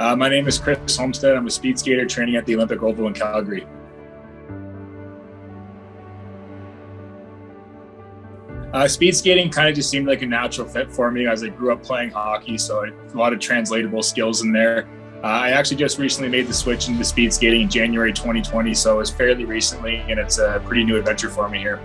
My name is Chris Holmstead. I'm a speed skater training at the Olympic Oval in Calgary. Speed skating kind of just seemed like a natural fit for me as I grew up playing hockey, so a lot of translatable skills in there. I actually just recently made the switch into speed skating in January 2020, so it was fairly recently, and it's a pretty new adventure for me here.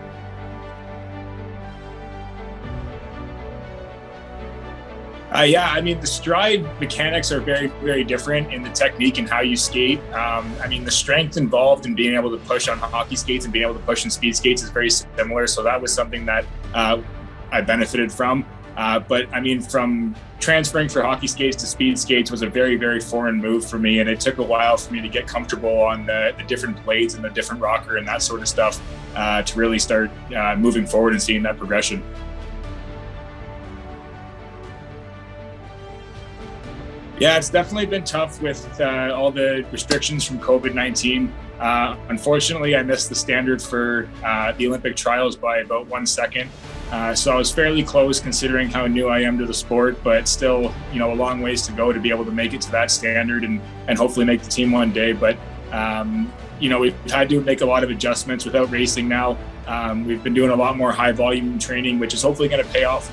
The stride mechanics are very, very different in the technique and how you skate. The strength involved in being able to push on hockey skates and being able to push in speed skates is very similar. So that was something that I benefited from. From transferring for hockey skates to speed skates was a very, very foreign move for me. And it took a while for me to get comfortable on the different blades and the different rocker and that sort of stuff to really start moving forward and seeing that progression. Yeah, it's definitely been tough with all the restrictions from COVID-19. Unfortunately, I missed the standard for the Olympic trials by about 1 second. So I was fairly close considering how new I am to the sport, but still, a long ways to go to be able to make it to that standard and hopefully make the team one day. But, we've had to make a lot of adjustments without racing now. We've been doing a lot more high volume training, which is hopefully going to pay off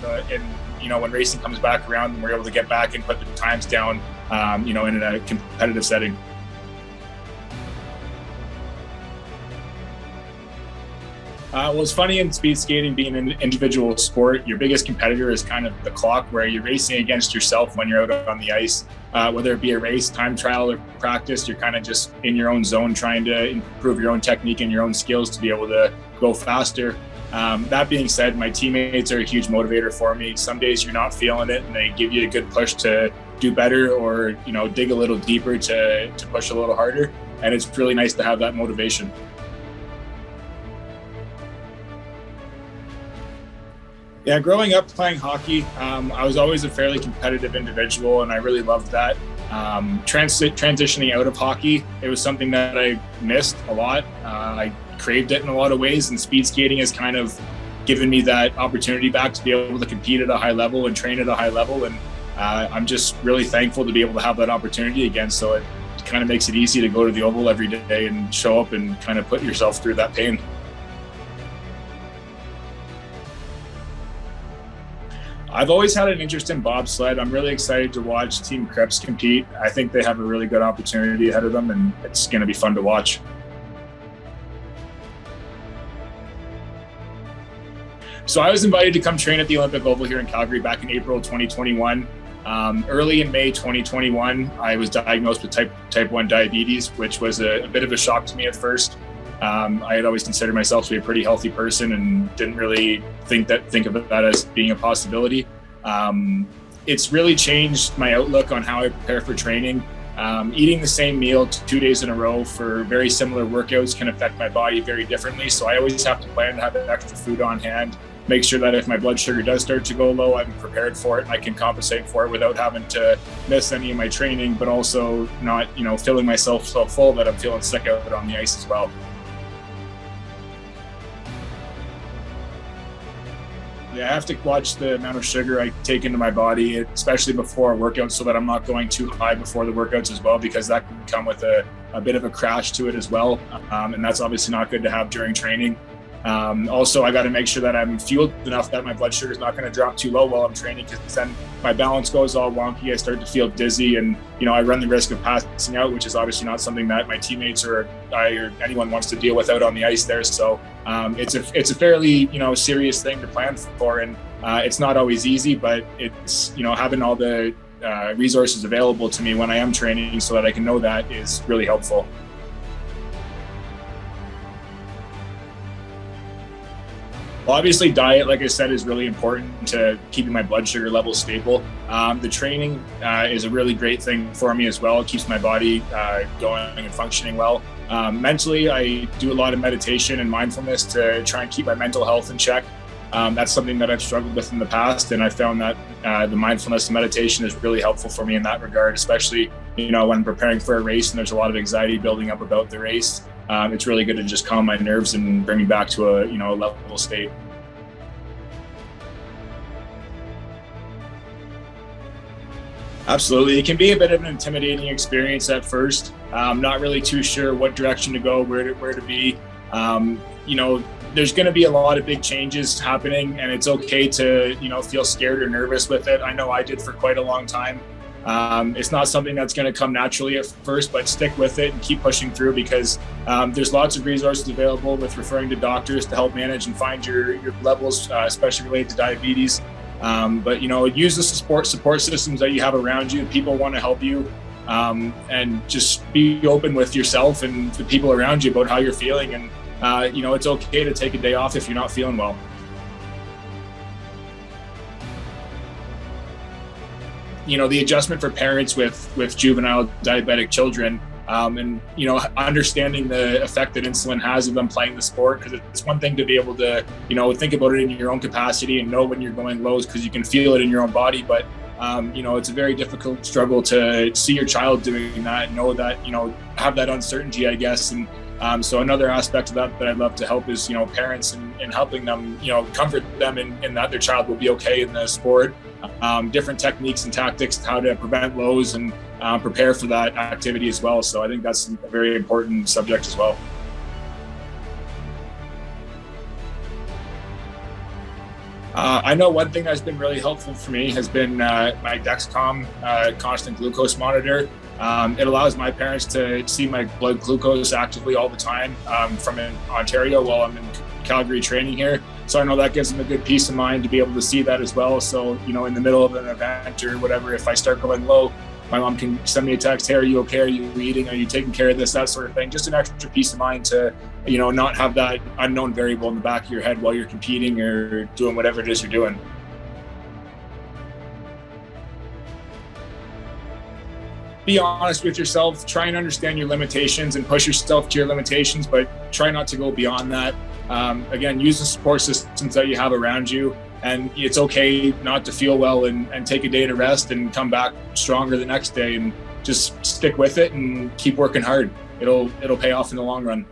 when racing comes back around and we're able to get back and put the times down, in a competitive setting. It's funny in speed skating, being an individual sport, your biggest competitor is kind of the clock, where you're racing against yourself when you're out on the ice. Whether it be a race, time trial, or practice, you're kind of just in your own zone trying to improve your own technique and your own skills to be able to go faster. That being said, my teammates are a huge motivator for me. Some days you're not feeling it and they give you a good push to do better or, dig a little deeper to push a little harder. And it's really nice to have that motivation. Yeah, growing up playing hockey, I was always a fairly competitive individual, and I really loved that. Transitioning out of hockey, it was something that I missed a lot. I craved it in a lot of ways, and speed skating has kind of given me that opportunity back to be able to compete at a high level and train at a high level. And I'm just really thankful to be able to have that opportunity again. So it kind of makes it easy to go to the Oval every day and show up and kind of put yourself through that pain. I've always had an interest in bobsled. I'm really excited to watch Team Krebs compete. I think they have a really good opportunity ahead of them, and it's going to be fun to watch. So I was invited to come train at the Olympic Oval here in Calgary back in April 2021. Early in May 2021, I was diagnosed with type 1 diabetes, which was a bit of a shock to me at first. I had always considered myself to be a pretty healthy person and didn't really think of that as being a possibility. It's really changed my outlook on how I prepare for training. Eating the same meal 2 days in a row for very similar workouts can affect my body very differently. So I always have to plan to have extra food on hand, make sure that if my blood sugar does start to go low, I'm prepared for it and I can compensate for it without having to miss any of my training, but also not, filling myself so full that I'm feeling sick out on the ice as well. Yeah, I have to watch the amount of sugar I take into my body, especially before a workout, so that I'm not going too high before the workouts as well, because that can come with a bit of a crash to it as well. And that's obviously not good to have during training. Also, I got to make sure that I'm fueled enough that my blood sugar is not going to drop too low while I'm training, because then my balance goes all wonky. I start to feel dizzy, and I run the risk of passing out, which is obviously not something that my teammates or I or anyone wants to deal with out on the ice there. So it's a fairly serious thing to plan for, and it's not always easy, but it's having all the resources available to me when I am training so that I can know that is really helpful. Well, obviously diet, like I said, is really important to keeping my blood sugar levels stable. The training is a really great thing for me as well. It keeps my body going and functioning well. Mentally, I do a lot of meditation and mindfulness to try and keep my mental health in check. That's something that I've struggled with in the past, and I found that the mindfulness and meditation is really helpful for me in that regard, especially when I'm preparing for a race and there's a lot of anxiety building up about the race. It's really good to just calm my nerves and bring me back to a level state. Absolutely. It can be a bit of an intimidating experience at first. Not really too sure what direction to go, where to be. You know, there's going to be a lot of big changes happening, and it's okay to, you know, feel scared or nervous with it. I know I did for quite a long time. It's not something that's going to come naturally at first, but stick with it and keep pushing through, because there's lots of resources available with referring to doctors to help manage and find your levels, especially related to diabetes. But, you know, use the support systems that you have around you. People want to help you, and just be open with yourself and the people around you about how you're feeling. And, you know, it's okay to take a day off if you're not feeling well. You know, the adjustment for parents with juvenile diabetic children, and, you know, understanding the effect that insulin has of them playing the sport, because it's one thing to be able to, you know, think about it in your own capacity and know when you're going lows because you can feel it in your own body. But, you know, it's a very difficult struggle to see your child doing that and know that, you know, have that uncertainty, I guess. And so another aspect of that I'd love to help is, you know, parents and helping them, you know, comfort them in that their child will be okay in the sport. Different techniques and tactics, how to prevent lows and prepare for that activity as well. So I think that's a very important subject as well. I know one thing that's been really helpful for me has been my Dexcom constant glucose monitor. It allows my parents to see my blood glucose actively all the time from in Ontario while I'm in Calgary training here. So I know that gives them a good peace of mind to be able to see that as well. So, you know, in the middle of an event or whatever, if I start going low, my mom can send me a text, hey, are you okay? Are you eating? Are you taking care of this? That sort of thing. Just an extra peace of mind to, you know, not have that unknown variable in the back of your head while you're competing or doing whatever it is you're doing. Be honest with yourself, try and understand your limitations and push yourself to your limitations, but try not to go beyond that. Again, use the support systems that you have around you, and it's okay not to feel well and take a day to rest and come back stronger the next day, and just stick with it and keep working hard. It'll pay off in the long run.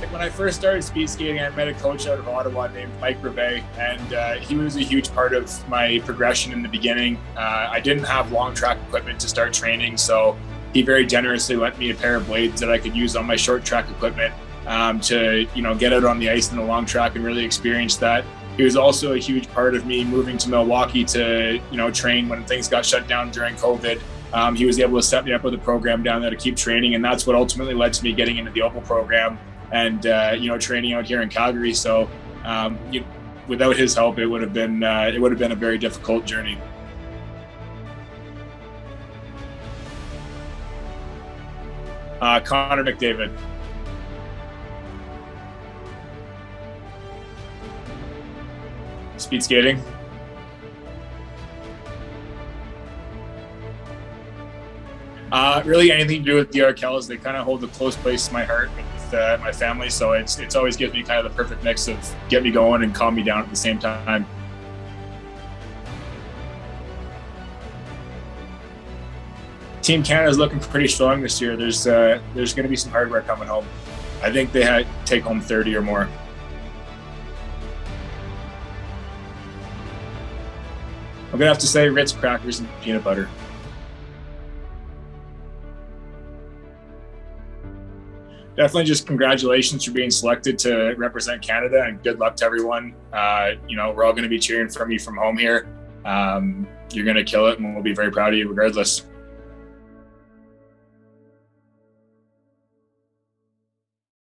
When I first started speed skating, I met a coach out of Ottawa named Mike Brevet, and he was a huge part of my progression in the beginning. I didn't have long track equipment to start training, so he very generously lent me a pair of blades that I could use on my short track equipment to, you know, get out on the ice in the long track and really experience that. He was also a huge part of me moving to Milwaukee to, you know, train when things got shut down during COVID. He was able to set me up with a program down there to keep training, and that's what ultimately led to me getting into the Opal program and, you know, training out here in Calgary. So without his help, it would have been a very difficult journey. Connor McDavid. Speed skating. Really anything to do with the Arkells. They kind of hold a close place in my heart with my family, so it's always gives me kind of the perfect mix of get me going and calm me down at the same time. Team Canada is looking pretty strong this year. There's going to be some hardware coming home. I think they had take home 30 or more. I'm gonna have to say Ritz crackers and peanut butter. Definitely just congratulations for being selected to represent Canada, and good luck to everyone. You know, we're all going to be cheering from you from home here. You're going to kill it, and we'll be very proud of you regardless.